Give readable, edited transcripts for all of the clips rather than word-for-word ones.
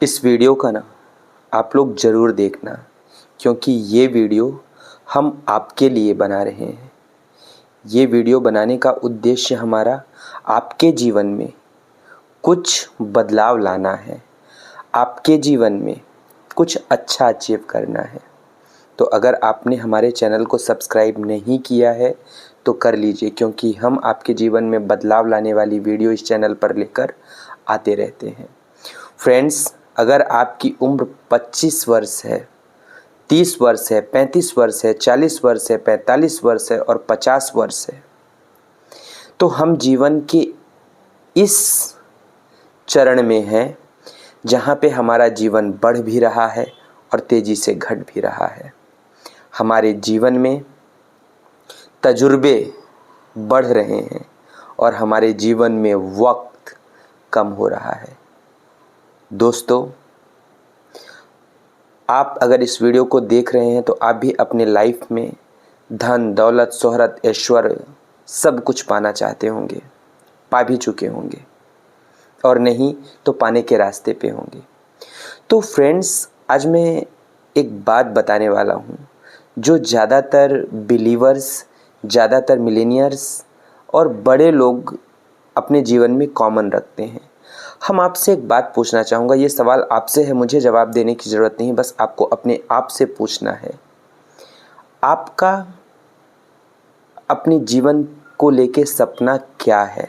इस वीडियो का ना आप लोग ज़रूर देखना, क्योंकि ये वीडियो हम आपके लिए बना रहे हैं। ये वीडियो बनाने का उद्देश्य हमारा आपके जीवन में कुछ बदलाव लाना है, आपके जीवन में कुछ अच्छा अचीव करना है। तो अगर आपने हमारे चैनल को सब्सक्राइब नहीं किया है तो कर लीजिए, क्योंकि हम आपके जीवन में बदलाव लाने वाली वीडियो इस चैनल पर लेकर आते रहते हैं। फ्रेंड्स, अगर आपकी उम्र 25 वर्ष है, 30 वर्ष है, 35 वर्ष है, 40 वर्ष है, 45 वर्ष है और 50 वर्ष है, तो हम जीवन के इस चरण में हैं जहाँ पे हमारा जीवन बढ़ भी रहा है और तेज़ी से घट भी रहा है। हमारे जीवन में तजुर्बे बढ़ रहे हैं और हमारे जीवन में वक्त कम हो रहा है। दोस्तों, आप अगर इस वीडियो को देख रहे हैं तो आप भी अपने लाइफ में धन, दौलत, शोहरत, ऐश्वर्य सब कुछ पाना चाहते होंगे, पा भी चुके होंगे और नहीं तो पाने के रास्ते पे होंगे। तो फ्रेंड्स, आज मैं एक बात बताने वाला हूँ जो ज़्यादातर बिलीवर्स, ज़्यादातर मिलेनियर्स और बड़े लोग अपने जीवन में कॉमन रखते हैं। हम आपसे एक बात पूछना चाहूँगा, ये सवाल आपसे है, मुझे जवाब देने की ज़रूरत नहीं, बस आपको अपने आप से पूछना है। आपका अपने जीवन को लेके सपना क्या है?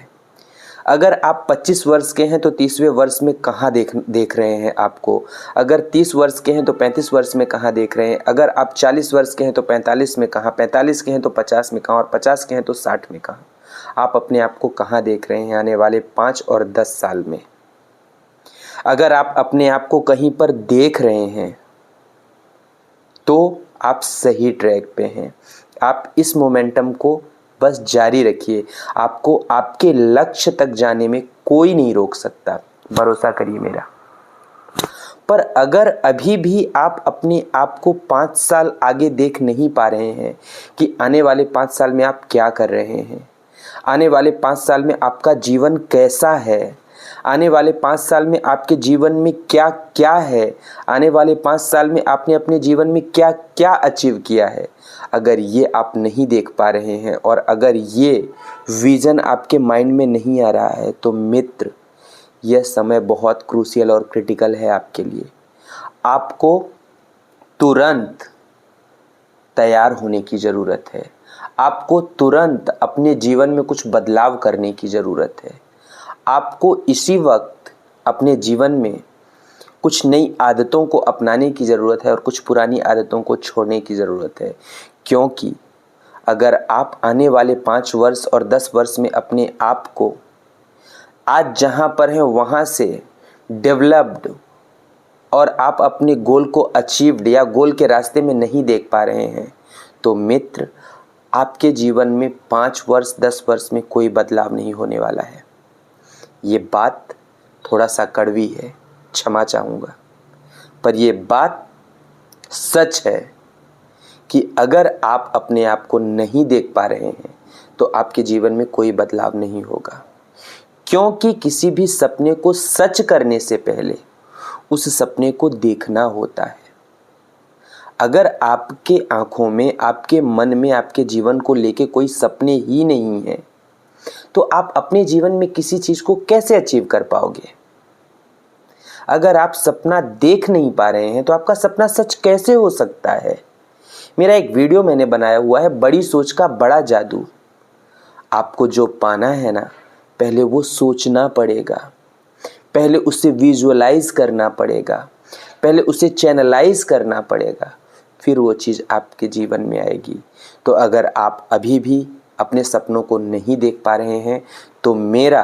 अगर आप 25 वर्ष के हैं तो 30वें वर्ष में कहाँ देख रहे हैं आपको? अगर 30 वर्ष के हैं तो 35 वर्ष में कहाँ देख रहे हैं? अगर आप 40 वर्ष के हैं तो 45 में कहाँ? 45 के हैं तो 50 में कहाँ? और 50 के हैं तो 60 में कहाँ? आप अपने आप को कहाँ देख रहे हैं आने वाले 5 और 10 साल में? अगर आप अपने आप को कहीं पर देख रहे हैं तो आप सही ट्रैक पे हैं। आप इस मोमेंटम को बस जारी रखिए। आपको आपके लक्ष्य तक जाने में कोई नहीं रोक सकता, भरोसा करिए मेरा। पर अगर अभी भी आप अपने आप को 5 साल आगे देख नहीं पा रहे हैं कि आने वाले 5 साल में आप क्या कर रहे हैं, आने वाले 5 साल में आपका जीवन कैसा है, आने वाले 5 साल में आपके जीवन में क्या क्या है, आने वाले 5 साल में आपने अपने जीवन में क्या क्या अचीव किया है, अगर ये आप नहीं देख पा रहे हैं और अगर ये विज़न आपके माइंड में नहीं आ रहा है तो मित्र, यह समय बहुत क्रूशियल और क्रिटिकल है आपके लिए। आपको तुरंत तैयार होने की ज़रूरत है। आपको तुरंत अपने जीवन में कुछ बदलाव करने की ज़रूरत है। आपको इसी वक्त अपने जीवन में कुछ नई आदतों को अपनाने की ज़रूरत है और कुछ पुरानी आदतों को छोड़ने की ज़रूरत है। क्योंकि अगर आप आने वाले 5 वर्ष और 10 वर्ष में अपने आप को आज जहाँ पर हैं वहाँ से डेवलप्ड और आप अपने गोल को अचीव्ड या गोल के रास्ते में नहीं देख पा रहे हैं तो मित्र, आपके जीवन में 5 वर्ष 10 वर्ष में कोई बदलाव नहीं होने वाला है। ये बात थोड़ा सा कड़वी है, क्षमा चाहूँगा, पर ये बात सच है कि अगर आप अपने आप को नहीं देख पा रहे हैं तो आपके जीवन में कोई बदलाव नहीं होगा। क्योंकि किसी भी सपने को सच करने से पहले उस सपने को देखना होता है। अगर आपके आँखों में, आपके मन में, आपके जीवन को लेके कोई सपने ही नहीं है तो आप अपने जीवन में किसी चीज़ को कैसे अचीव कर पाओगे? अगर आप सपना देख नहीं पा रहे हैं तो आपका सपना सच कैसे हो सकता है? मेरा एक वीडियो मैंने बनाया हुआ है, बड़ी सोच का बड़ा जादू। आपको जो पाना है ना, पहले वो सोचना पड़ेगा, पहले उसे विजुअलाइज करना पड़ेगा, पहले उसे चैनलाइज करना पड़ेगा, फिर वो चीज़ आपके जीवन में आएगी। तो अगर आप अभी भी अपने सपनों को नहीं देख पा रहे हैं तो मेरा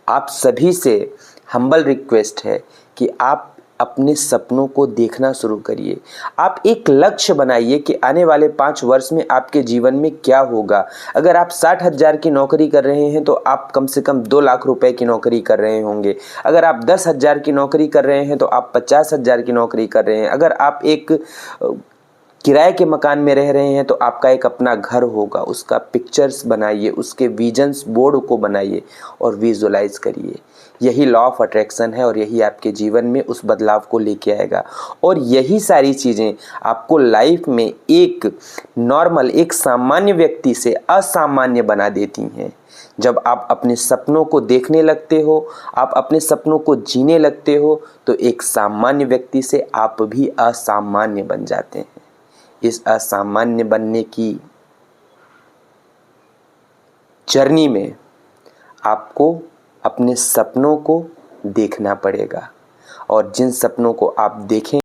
आप सभी से हम्बल रिक्वेस्ट है कि आप अपने सपनों को देखना शुरू करिए। आप एक लक्ष्य बनाइए कि आने वाले 5 वर्ष में आपके जीवन में क्या होगा। अगर आप 60,000 की नौकरी कर रहे हैं तो आप कम से कम 2 लाख रुपए की नौकरी कर रहे होंगे। अगर आप 10,000 की नौकरी कर रहे हैं तो आप 50,000 की नौकरी कर रहे हैं। अगर आप एक किराए के मकान में रह रहे हैं तो आपका एक अपना घर होगा। उसका पिक्चर्स बनाइए, उसके विजन्स बोर्ड को बनाइए और विजुअलाइज करिए यही लॉ ऑफ अट्रैक्शन है और यही आपके जीवन में उस बदलाव को लेके आएगा। और यही सारी चीज़ें आपको लाइफ में एक नॉर्मल, एक सामान्य व्यक्ति से असामान्य बना देती हैं। जब आप अपने सपनों को देखने लगते हो, आप अपने सपनों को जीने लगते हो, तो एक सामान्य व्यक्ति से आप भी असामान्य बन जाते हैं। इस असामान्य बनने की जर्नी में आपको अपने सपनों को देखना पड़ेगा, और जिन सपनों को आप देखें